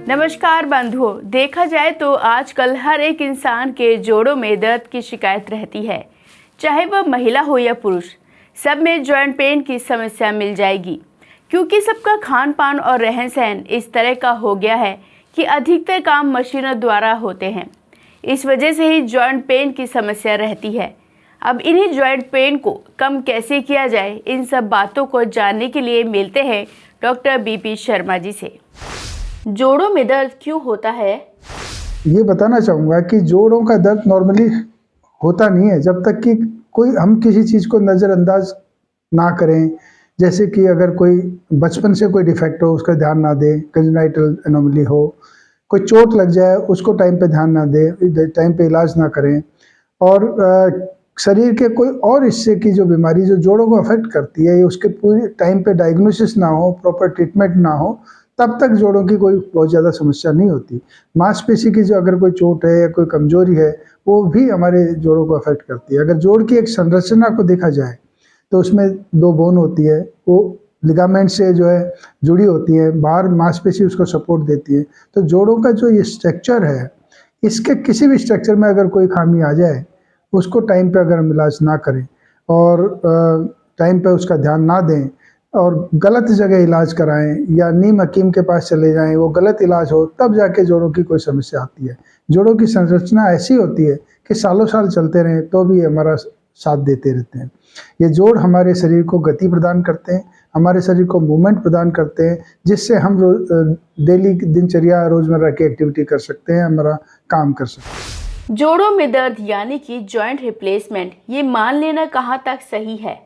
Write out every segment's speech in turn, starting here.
नमस्कार बंधुओं, देखा जाए तो आजकल हर एक इंसान के जोड़ों में दर्द की शिकायत रहती है। चाहे वह महिला हो या पुरुष, सब में जॉइंट पेन की समस्या मिल जाएगी, क्योंकि सबका खान पान और रहन सहन इस तरह का हो गया है कि अधिकतर काम मशीनों द्वारा होते हैं। इस वजह से ही जॉइंट पेन की समस्या रहती है। अब इन्हीं जॉइंट पेन को कम कैसे किया जाए, इन सब बातों को जानने के लिए मिलते हैं डॉक्टर बीपी शर्मा जी से। जोड़ों में दर्द क्यों होता है? ये बताना चाहूँगा कि जोड़ों का दर्द नॉर्मली होता नहीं है जब तक कि हम किसी चीज़ को नज़रअंदाज ना करें। जैसे कि अगर कोई बचपन से कोई डिफेक्ट हो, उसका ध्यान ना दें, कंजेनाइटल एनोमली हो, कोई चोट लग जाए, उसको टाइम पे ध्यान ना दें, टाइम पे इलाज ना करें, और शरीर के कोई और हिस्से की जो बीमारी जो जोड़ों को अफेक्ट करती है, उसके पूरी टाइम पे डायग्नोसिस ना हो, प्रॉपर ट्रीटमेंट ना हो, तब तक जोड़ों की कोई बहुत ज़्यादा समस्या नहीं होती। मांसपेशी की जो अगर कोई चोट है या कोई कमजोरी है, वो भी हमारे जोड़ों को अफेक्ट करती है। अगर जोड़ की एक संरचना को देखा जाए तो उसमें दो बोन होती है, वो लिगामेंट से जो है जुड़ी होती है, बाहर मांसपेशी उसको सपोर्ट देती है। तो जोड़ों का जो ये स्ट्रक्चर है, इसके किसी भी स्ट्रक्चर में अगर कोई खामी आ जाए, उसको टाइम पे अगर हम इलाज ना करें और टाइम पे उसका ध्यान ना दें और गलत जगह इलाज कराएं या नीम हकीम के पास चले जाएं, वो गलत इलाज हो, तब जाके जोड़ों की कोई समस्या आती है। जोड़ों की संरचना ऐसी होती है कि सालों साल चलते रहें तो भी हमारा साथ देते रहते हैं। ये जोड़ हमारे शरीर को गति प्रदान करते हैं, हमारे शरीर को मूवमेंट प्रदान करते हैं, जिससे हम डेली दिनचर्या रोजमर्रा की एक्टिविटी कर सकते हैं, हमारा काम कर सकते हैं। जोड़ों में दर्द यानी कि जॉइंट रिप्लेसमेंट, ये मान लेना कहाँ तक सही है?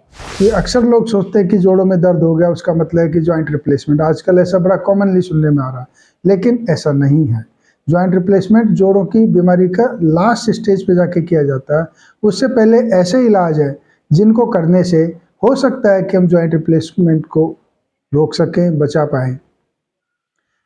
ये अक्सर लोग सोचते हैं कि जोड़ों में दर्द हो गया उसका मतलब है कि जॉइंट रिप्लेसमेंट। आजकल ऐसा बड़ा कॉमनली सुनने में आ रहा है, लेकिन ऐसा नहीं है। जॉइंट रिप्लेसमेंट जोड़ों की बीमारी का लास्ट स्टेज पे जाके किया जाता है। उससे पहले ऐसे इलाज है जिनको करने से हो सकता है कि हम जॉइंट रिप्लेसमेंट को रोक सकें, बचा पाएँ।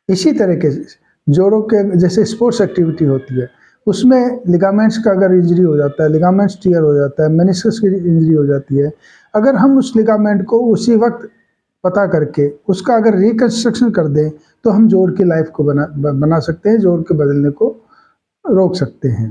इसी तरीके से जोड़ों के जैसे स्पोर्ट्स एक्टिविटी होती है, उसमें लिगामेंट्स का अगर इंजरी हो जाता है, लिगामेंट्स टीयर हो जाता है, मेनिस्कस की इंजरी हो जाती है, अगर हम उस लिगामेंट को उसी वक्त पता करके उसका अगर रिकंस्ट्रक्शन कर दें, तो हम जोड़ की लाइफ को बना सकते हैं, जोड़ के बदलने को रोक सकते हैं।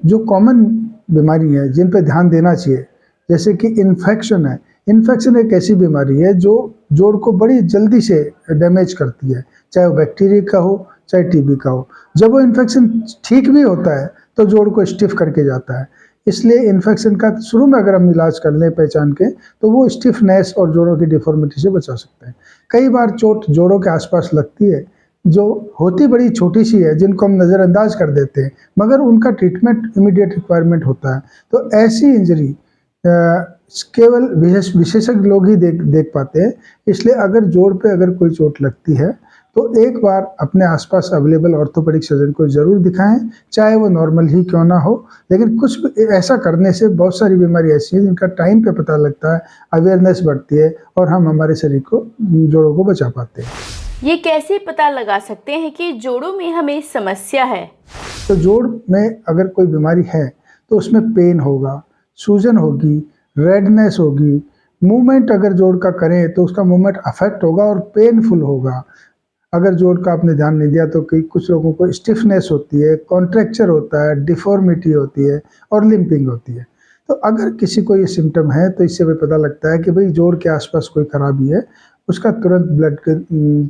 जो कॉमन बीमारी है जिन पे ध्यान देना चाहिए, जैसे कि इन्फेक्शन है। इन्फेक्शन एक ऐसी बीमारी है जो जोड़ को बड़ी जल्दी से डैमेज करती है, चाहे वो बैक्टीरिया का हो, चाहे टीबी का हो। जब वो इन्फेक्शन ठीक भी होता है तो जोड़ को स्टिफ करके जाता है। इसलिए इन्फेक्शन का शुरू में अगर हम इलाज कर लें पहचान के, तो वो स्टिफनेस और जोड़ों की डिफॉर्मिटी से बचा सकते हैं। कई बार चोट जोड़ों के आसपास लगती है जो होती बड़ी छोटी सी है, जिनको हम नज़रअंदाज कर देते हैं, मगर उनका ट्रीटमेंट इमीडिएट रिक्वायरमेंट होता है। तो ऐसी इंजरी केवल विशेषज्ञ लोग ही देख पाते हैं। इसलिए अगर जोड़ पे अगर कोई चोट लगती है तो एक बार अपने आसपास अवेलेबल ऑर्थोपेडिक सर्जन को ज़रूर दिखाएं, चाहे वो नॉर्मल ही क्यों ना हो। लेकिन कुछ ऐसा करने से बहुत सारी बीमारी ऐसी है जिनका टाइम पे पता लगता है, अवेयरनेस बढ़ती है और हम हमारे शरीर को, जोड़ों को बचा पाते हैं। ये कैसे पता लगा सकते हैं कि जोड़ों में हमें समस्या है? तो जोड़ में अगर कोई बीमारी है तो उसमें पेन होगा, सूजन होगी, रेडनेस होगी, मूवमेंट अगर जोड़ का करें तो उसका मूवमेंट अफेक्ट होगा और पेनफुल होगा। अगर जोड़ का आपने ध्यान नहीं दिया तो कुछ लोगों को स्टिफनेस होती है, कॉन्ट्रैक्चर होता है, डिफॉर्मिटी होती है और लिम्पिंग होती है। तो अगर किसी को ये सिम्टम है तो इससे भी पता लगता है कि भाई जोड़ के आसपास कोई खराबी है, उसका तुरंत ब्लड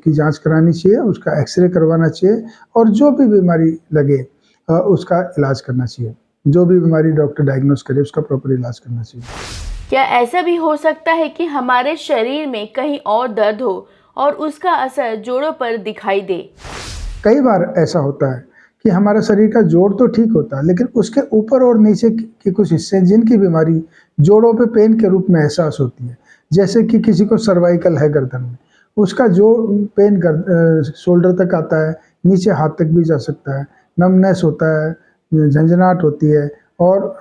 की जांच करानी चाहिए, उसका एक्सरे करवाना चाहिए और जो भी बीमारी लगे उसका इलाज करना चाहिए। जो भी बीमारी डॉक्टर डायग्नोस करे उसका प्रॉपर इलाज करना चाहिए। क्या ऐसा भी हो सकता है कि हमारे शरीर में कहीं और दर्द हो और उसका असर जोड़ों पर दिखाई दे? कई बार ऐसा होता है कि हमारा शरीर का जोड़ तो ठीक होता है, लेकिन उसके ऊपर और नीचे के कुछ हिस्से हैं जिनकी बीमारी जोड़ों पे पेन के रूप में एहसास होती है। जैसे कि किसी को सर्वाइकल है गर्दन में, उसका जो पेन शोल्डर तक आता है, नीचे हाथ तक भी जा सकता है, नमनेस होता है, झंझनाहट होती है और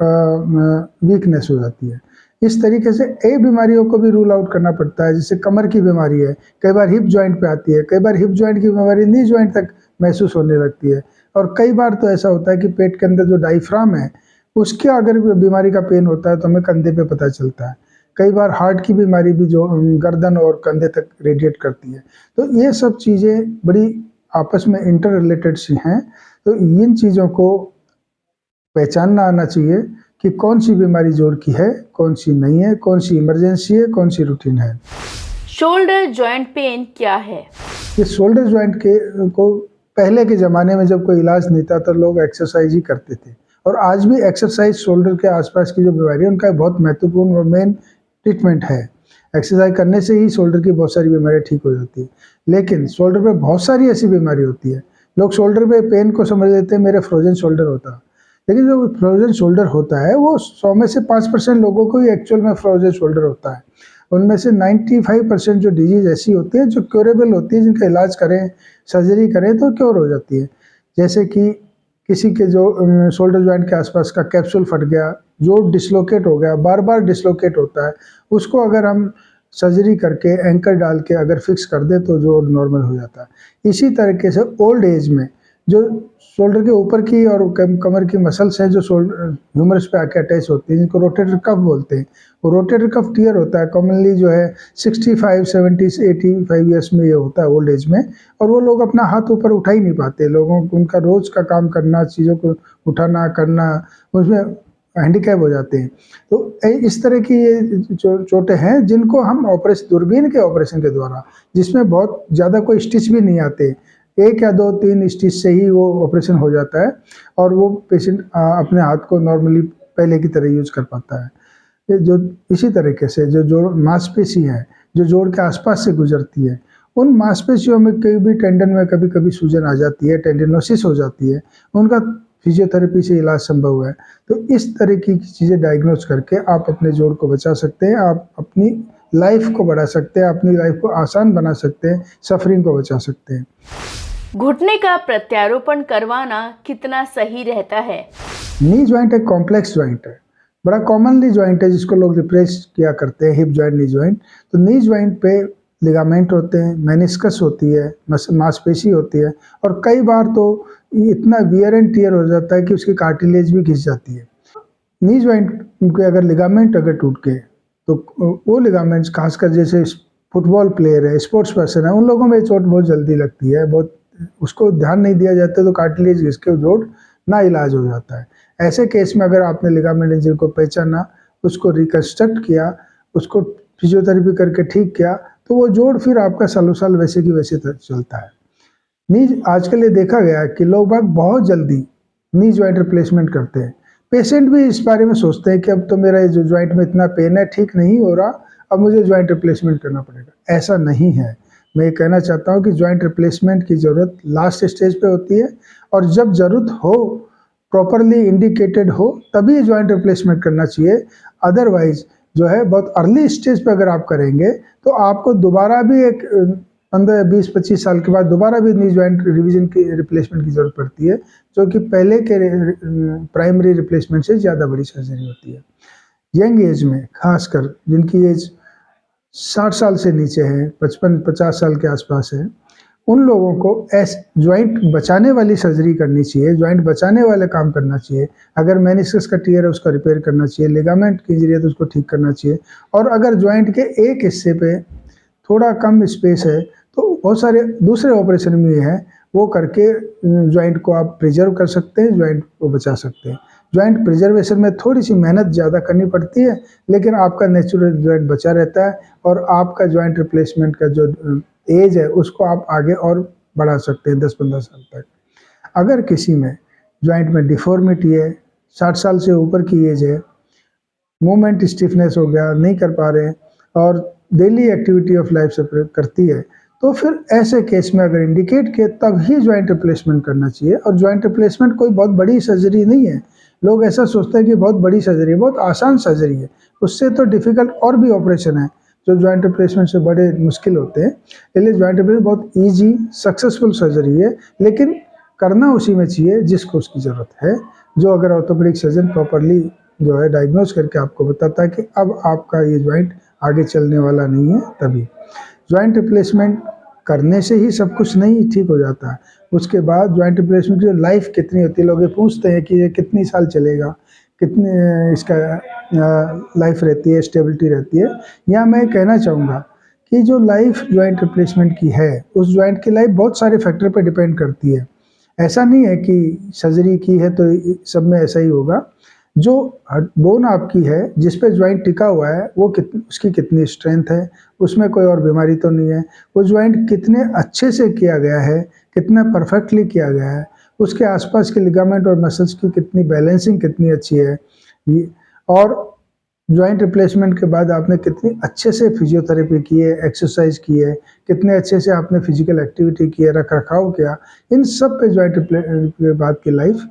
वीकनेस हो जाती है। इस तरीके से कई बीमारियों को भी रूल आउट करना पड़ता है। जैसे कमर की बीमारी है, कई बार हिप जॉइंट पे आती है, कई बार हिप जॉइंट की बीमारी नी जॉइंट तक महसूस होने लगती है और कई बार तो ऐसा होता है कि पेट के अंदर जो डायफ्राम है उसके अगर बीमारी का पेन होता है तो हमें कंधे पे पता चलता है। कई बार हार्ट की बीमारी भी जो गर्दन और कंधे तक रेडिएट करती है। तो ये सब चीज़ें बड़ी आपस में इंटर रिलेटेड सी हैं, तो इन चीज़ों को पहचानना आना चाहिए कि कौन सी बीमारी जोड़ की है, कौन सी नहीं है, कौन सी इमरजेंसी है, कौन सी रूटीन है। शोल्डर जॉइंट पेन क्या है? ये शोल्डर जॉइंट के को पहले के ज़माने में जब कोई इलाज नहीं था तो लोग एक्सरसाइज ही करते थे, और आज भी एक्सरसाइज शोल्डर के आसपास की जो बीमारी है उनका एक बहुत महत्वपूर्ण और मेन ट्रीटमेंट है। एक्सरसाइज करने से ही शोल्डर की बहुत सारी बीमारियाँ ठीक हो जाती है, लेकिन शोल्डर पे बहुत सारी ऐसी बीमारी होती है। लोग शोल्डर पे पेन को समझ लेते हैं मेरे फ्रोजन शोल्डर होता है, लेकिन जो फ्रोजन शोल्डर होता है वो 100 में से 5% लोगों को ही एक्चुअल में फ्रोजन शोल्डर होता है। उनमें से 95% जो डिजीज ऐसी होती है जो क्योरेबल होती है, जिनका इलाज करें, सर्जरी करें तो क्योर हो जाती है। जैसे कि किसी के जो शोल्डर जॉइंट के आसपास का कैप्सूल फट गया, जोड़ डिसलोकेट हो गया, बार बार डिसलोकेट होता है, उसको अगर हम सर्जरी करके एंकर डाल के अगर फिक्स कर दे तो जोड़ नॉर्मल हो जाता है। इसी तरीके से ओल्ड एज में जो शोल्डर के ऊपर की और कमर की मसल्स हैं जो ह्यूमरस पे आके अटैच होती हैं, जिनको रोटेटर कफ बोलते हैं, वो रोटेटर कफ टियर होता है। कॉमनली जो है 65, 70 से 85 ईयर्स में ये होता है ओल्ड एज में, और वो लोग अपना हाथ ऊपर उठा ही नहीं पाते। लोगों को उनका रोज का काम करना, चीज़ों को उठाना करना, उसमें हैंडीकैप हो जाते हैं। तो इस तरह की ये चोटें हैं जिनको हम दूरबीन के ऑपरेशन के द्वारा, जिसमें बहुत ज़्यादा कोई स्टिच भी नहीं आते, 1 या 2, 3 स्टिच से ही वो ऑपरेशन हो जाता है और वो पेशेंट अपने हाथ को नॉर्मली पहले की तरह यूज कर पाता है। ये जो इसी तरीके से जो जोड़ मांसपेशी है जो जोड़ के आसपास से गुजरती है, उन मांसपेशियों में कहीं भी टेंडन में कभी कभी सूजन आ जाती है, टेंडिनोसिस हो जाती है, उनका फिजियोथेरेपी से इलाज संभव है। तो इस तरह की चीज़ें डायग्नोज करके आप अपने जोड़ को बचा सकते हैं, आप अपनी लाइफ को बढ़ा सकते हैं, अपनी लाइफ को आसान बना सकते हैं, सफरिंग को बचा सकते हैं। घुटने का प्रत्यारोपण करवाना कितना सही रहता है? नी जॉइंट एक कॉम्प्लेक्स जॉइंट है, बड़ा कॉमनली जॉइंट है जिसको लोग रिप्लेस किया करते हैं, हिप जॉइंट, नी जॉइंट। तो नी जॉइंट पे लिगामेंट होते हैं, मेनिस्कस होती है, मांसपेशी होती है, और कई बार तो इतना वियर एंड टियर हो जाता है कि उसकी कार्टिलेज भी घिस जाती है। नी जॉइंट के अगर लिगामेंट अगर टूट के, तो वो लिगामेंट्स खासकर जैसे फुटबॉल प्लेयर है, स्पोर्ट्स पर्सन है, उन लोगों में चोट बहुत जल्दी लगती है, बहुत उसको ध्यान नहीं दिया जाता तो कार्टिलेज घिस के जोड़ ना इलाज हो जाता है। ऐसे केस में अगर आपने लिगामेंट इंजरी को पहचाना, उसको रिकंस्ट्रक्ट किया, उसको फिजियोथेरेपी करके ठीक किया, तो वो जोड़ फिर आपका सालों साल वैसे की वैसे चलता है। नी आजकल ये देखा गया है कि लोग बाग बहुत जल्दी नी जॉइंट रिप्लेसमेंट करते हैं। पेशेंट भी इस बारे में सोचते हैं कि अब तो मेरा जो जॉइंट में इतना पेन है, ठीक नहीं हो रहा, अब मुझे जॉइंट रिप्लेसमेंट करना पड़ेगा। ऐसा नहीं है। मैं ये कहना चाहता हूँ कि जॉइंट रिप्लेसमेंट की ज़रूरत लास्ट स्टेज पे होती है, और जब ज़रूरत हो, प्रॉपरली इंडिकेटेड हो, तभी जॉइंट रिप्लेसमेंट करना चाहिए। अदरवाइज जो है बहुत अर्ली स्टेज पे अगर आप करेंगे तो आपको दोबारा भी एक 15, 20, 25 साल के बाद दोबारा भी नी जॉइंट रिवीजन की रिप्लेसमेंट की ज़रूरत पड़ती है, जो कि पहले के प्राइमरी रिप्लेसमेंट से ज़्यादा बड़ी सर्जरी होती है। यंग एज में खासकर जिनकी एज 60 साल से नीचे है, 55-50 साल के आसपास है, उन लोगों को जॉइंट बचाने वाली सर्जरी करनी चाहिए, जॉइंट बचाने वाले काम करना चाहिए। अगर मेनिस्कस का टियर है उसका रिपेयर करना चाहिए, लिगामेंट की इंजरी है तो उसको ठीक करना चाहिए, और अगर जॉइंट के एक हिस्से पे थोड़ा कम स्पेस है तो बहुत सारे दूसरे ऑपरेशन भी हैं, वो करके जॉइंट को आप प्रिजर्व कर सकते हैं, जॉइंट को बचा सकते हैं। जॉइंट प्रिजर्वेशन में थोड़ी सी मेहनत ज़्यादा करनी पड़ती है, लेकिन आपका नेचुरल जॉइंट बचा रहता है, और आपका जॉइंट रिप्लेसमेंट का जो एज है उसको आप आगे और बढ़ा सकते हैं 10-15 साल तक। अगर किसी में जॉइंट में डिफॉर्मिटी है, 60 साल से ऊपर की एज है, मूवमेंट स्टिफनेस हो गया, नहीं कर पा रहे हैं, और डेली एक्टिविटी ऑफ लाइफ से करती है, तो फिर ऐसे केस में अगर इंडिकेट किए तब ही जॉइंट रिप्लेसमेंट करना चाहिए। और जॉइंट रिप्लेसमेंट कोई बहुत बड़ी सर्जरी नहीं है। लोग ऐसा सोचते हैं कि बहुत बड़ी सर्जरी है, बहुत आसान सर्जरी है, उससे तो डिफ़िकल्ट और भी ऑपरेशन है जो जॉइंट रिप्लेसमेंट से बड़े मुश्किल होते हैं। इसलिए जॉइंट रिप्लेसमेंट बहुत ईजी सक्सेसफुल सर्जरी है, लेकिन करना उसी में चाहिए जिसको उसकी ज़रूरत है, जो अगर ऑर्थोपेडिक सर्जन प्रॉपरली जो है डायग्नोज करके आपको बताता है कि अब आपका ये जॉइंट आगे चलने वाला नहीं है। तभी जॉइंट रिप्लेसमेंट करने से ही सब कुछ नहीं ठीक हो जाता है। उसके बाद जॉइंट रिप्लेसमेंट की जो लाइफ कितनी होती है, लोग ये पूछते हैं कि ये कितनी साल चलेगा, कितने इसका लाइफ रहती है, स्टेबिलिटी रहती है। यहाँ मैं कहना चाहूँगा कि जो लाइफ जॉइंट रिप्लेसमेंट की है, उस जॉइंट की लाइफ बहुत सारे फैक्टर पर डिपेंड करती है। ऐसा नहीं है कि सर्जरी की है तो सब में ऐसा ही होगा। जो बोन आपकी है, जिस पे जॉइंट टिका हुआ है, वो उसकी कितनी स्ट्रेंथ है, उसमें कोई और बीमारी तो नहीं है, वो जॉइंट कितने अच्छे से किया गया है, कितना परफेक्टली किया गया है, उसके आसपास के लिगामेंट और मसल्स की कितनी बैलेंसिंग कितनी अच्छी है, और जॉइंट रिप्लेसमेंट के बाद आपने कितनी अच्छे से फिजियोथेरेपी की है, एक्सरसाइज की है, कितने अच्छे से आपने फिजिकल एक्टिविटी की है, रख रखाव किया, इन सब पे जॉइंट के बाद की लाइफ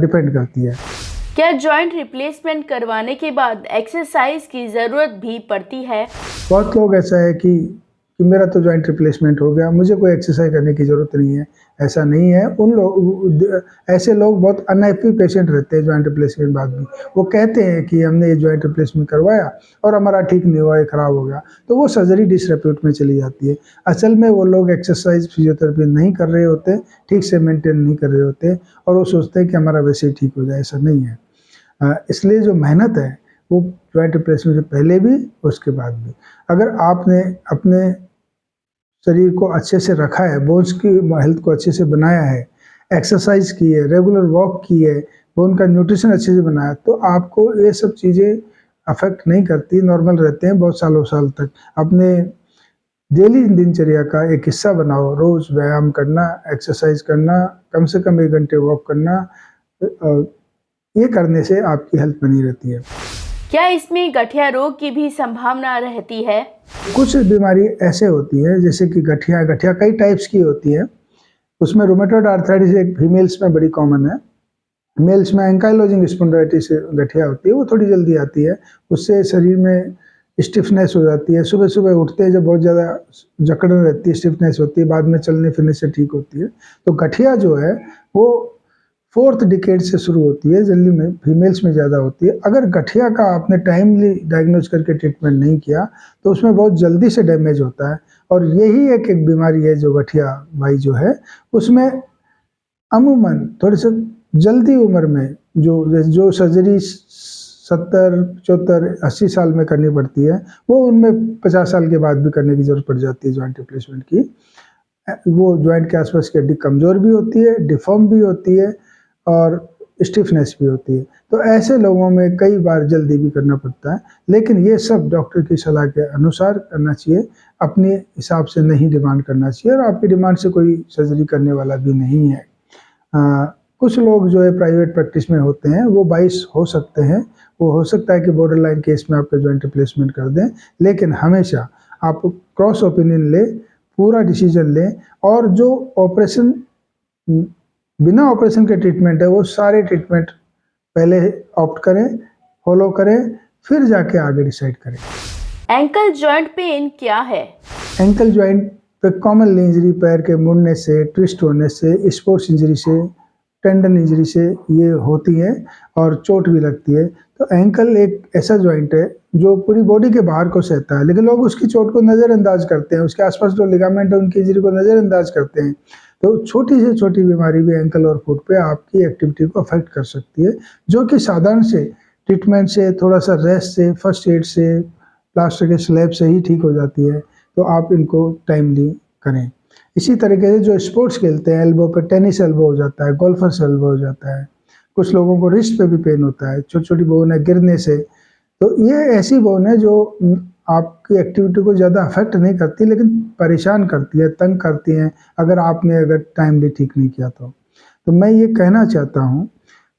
डिपेंड करती है। क्या जॉइंट रिप्लेसमेंट करवाने के बाद एक्सरसाइज की ज़रूरत भी पड़ती है? बहुत लोग ऐसा है कि मेरा तो जॉइंट रिप्लेसमेंट हो गया, मुझे कोई एक्सरसाइज करने की ज़रूरत नहीं है। ऐसा नहीं है। ऐसे लोग बहुत अनहैप्पी पेशेंट रहते हैं जॉइंट रिप्लेसमेंट बाद भी। वो कहते हैं कि हमने ये जॉइंट रिप्लेसमेंट करवाया और हमारा ठीक नहीं हुआ, ये ख़राब हो गया, तो वो सर्जरी डिसरेप्यूट में चली जाती है। असल में वो लोग एक्सरसाइज फिजियोथेरेपी नहीं कर रहे होते, ठीक से मेंटेन नहीं कर रहे होते, और वो सोचते हैं कि हमारा वैसे ही ठीक हो जाए। ऐसा नहीं है। इसलिए जो मेहनत है वो जॉइंट रिप्लेसमेंट से पहले भी, उसके बाद भी। अगर आपने अपने शरीर को अच्छे से रखा है, बोन्स की हेल्थ को अच्छे से बनाया है, एक्सरसाइज की है, रेगुलर वॉक की है, बोन का न्यूट्रिशन अच्छे से बनाया, तो आपको ये सब चीज़ें अफेक्ट नहीं करती, नॉर्मल रहते हैं बहुत सालों साल तक। अपने डेली दिनचर्या का एक हिस्सा बनाओ, रोज़ व्यायाम करना, एक्सरसाइज करना, कम से कम 1 घंटे वॉक करना, ये करने से आपकी हेल्थ बनी रहती है। क्या इसमें गठिया रोग की भी संभावना रहती है? कुछ बीमारी ऐसे होती है, जैसे कि गठिया कई टाइप्स की होती है। उसमें रूमेटॉइड आर्थराइटिस एक फीमेल्स में बड़ी कॉमन है। मेल्स में एंकाइलोजिंग स्पॉन्डिलाइटिस गठिया होती है, वो थोड़ी जल्दी आती है। उससे शरीर में स्टिफनेस हो जाती है, सुबह सुबह उठते हैं जब बहुत ज़्यादा जकड़न रहती है, स्टिफनेस होती है, बाद में चलने फिरने से ठीक होती है। तो गठिया जो है वो 4th डिकेड से शुरू होती है, जल्दी में फीमेल्स में ज़्यादा होती है। अगर गठिया का आपने टाइमली डायग्नोज करके ट्रीटमेंट नहीं किया तो उसमें बहुत जल्दी से डैमेज होता है, और यही एक बीमारी है जो गठिया भाई जो है, उसमें अमूमन थोड़ी सी जल्दी उम्र में जो सर्जरी 70, 74, 80 साल में करनी पड़ती है, वो उनमें 50 साल के बाद भी करने की ज़रूरत पड़ जाती है जॉइंट रिप्लेसमेंट की। वो जॉइंट के आसपास की हड्डी कमज़ोर भी होती है, डिफॉर्म भी होती है, और स्टिफनेस भी होती है। तो ऐसे लोगों में कई बार जल्दी भी करना पड़ता है, लेकिन ये सब डॉक्टर की सलाह के अनुसार करना चाहिए, अपने हिसाब से नहीं डिमांड करना चाहिए, और आपकी डिमांड से कोई सर्जरी करने वाला भी नहीं है। कुछ लोग जो है प्राइवेट प्रैक्टिस में होते हैं, वो 22 हो सकते हैं, वो हो सकता है कि बॉर्डर लाइन केस में आपका जॉइंट रिप्लेसमेंट कर दें, लेकिन हमेशा आप क्रॉस ओपिनियन लें, पूरा डिसीजन लें, और जो ऑपरेशन बिना ऑपरेशन के ट्रीटमेंट है, वो सारे ट्रीटमेंट पहले ऑप्ट करें, फॉलो करें, फिर जाके आगे डिसाइड करें। एंकल जॉइंट पेन क्या है? एंकल जॉइंट पे कॉमनली इंजरी पैर के मुड़ने से, ट्विस्ट होने से, स्पोर्ट्स इंजरी से, टेंडन इंजरी से ये होती है, और चोट भी लगती है। तो एंकल एक ऐसा जॉइंट है जो पूरी बॉडी के बाहर को सहता है, लेकिन लोग उसकी चोट को नज़रअंदाज करते हैं, उसके आसपास जो लिगामेंट है उनकी इंजरी को नज़रअंदाज करते हैं। तो छोटी से छोटी बीमारी भी एंकल और फुट पे आपकी एक्टिविटी को अफेक्ट कर सकती है, जो कि साधारण से ट्रीटमेंट से, थोड़ा सा रेस्ट से, फर्स्ट एड से, प्लास्टर के स्लैब से ही ठीक हो जाती है। तो आप इनको टाइमली करें। इसी तरीके से जो स्पोर्ट्स खेलते हैं, एल्बो पे टेनिस एल्बो हो जाता है, गोल्फर्स एल्बो हो जाता है, कुछ लोगों को रिस्ट पे भी पेन होता है, छोटी छोटी बोन है गिरने से। तो ये ऐसी बोन है जो आपकी एक्टिविटी को ज़्यादा अफेक्ट नहीं करती, लेकिन परेशान करती है, तंग करती हैं, अगर टाइमली ठीक नहीं किया तो मैं ये कहना चाहता हूँ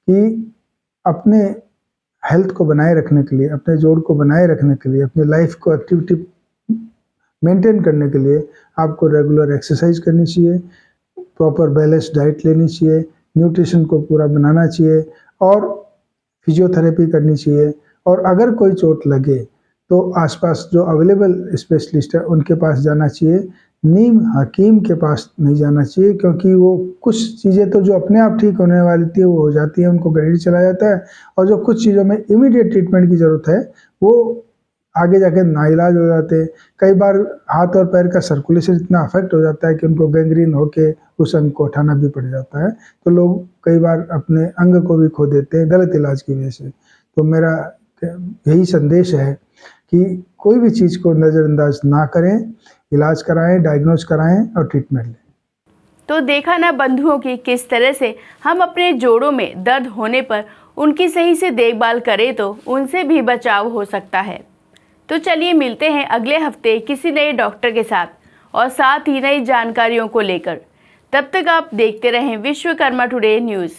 कि अपने हेल्थ को बनाए रखने के लिए, अपने जोड़ को बनाए रखने के लिए, अपनी लाइफ को एक्टिविटी मेंटेन करने के लिए आपको रेगुलर एक्सरसाइज करनी चाहिए, प्रॉपर बैलेंस डाइट लेनी चाहिए, न्यूट्रिशन को पूरा बनाना चाहिए, और फिजियोथेरेपी करनी चाहिए। और अगर कोई चोट लगे तो आसपास जो अवेलेबल स्पेशलिस्ट है उनके पास जाना चाहिए, नीम हकीम के पास नहीं जाना चाहिए, क्योंकि वो कुछ चीज़ें तो जो अपने आप ठीक होने वाली थी वो हो जाती है, उनको गरीब चला जाता है, और जो कुछ चीज़ों में इमीडिएट ट्रीटमेंट की ज़रूरत है वो आगे जाके नाइलाज हो जाते हैं। कई बार हाथ और पैर का सर्कुलेशन इतना अफेक्ट हो जाता है कि उनको गैंग्रीन होके उस अंग को उठाना भी पड़ जाता है। तो लोग कई बार अपने अंग को भी खो देते हैं गलत इलाज की वजह से। तो मेरा यही संदेश है कि कोई भी चीज़ को नज़रअंदाज ना करें, इलाज कराएं, डायग्नोज कराएं और ट्रीटमेंट लें। तो देखा ना बंधुओं की किस तरह से हम अपने जोड़ों में दर्द होने पर उनकी सही से देखभाल करें तो उनसे भी बचाव हो सकता है। तो चलिए मिलते हैं अगले हफ्ते किसी नए डॉक्टर के साथ और साथ ही नई जानकारियों को लेकर। तब तक आप देखते रहें विश्वकर्मा टुडे न्यूज़।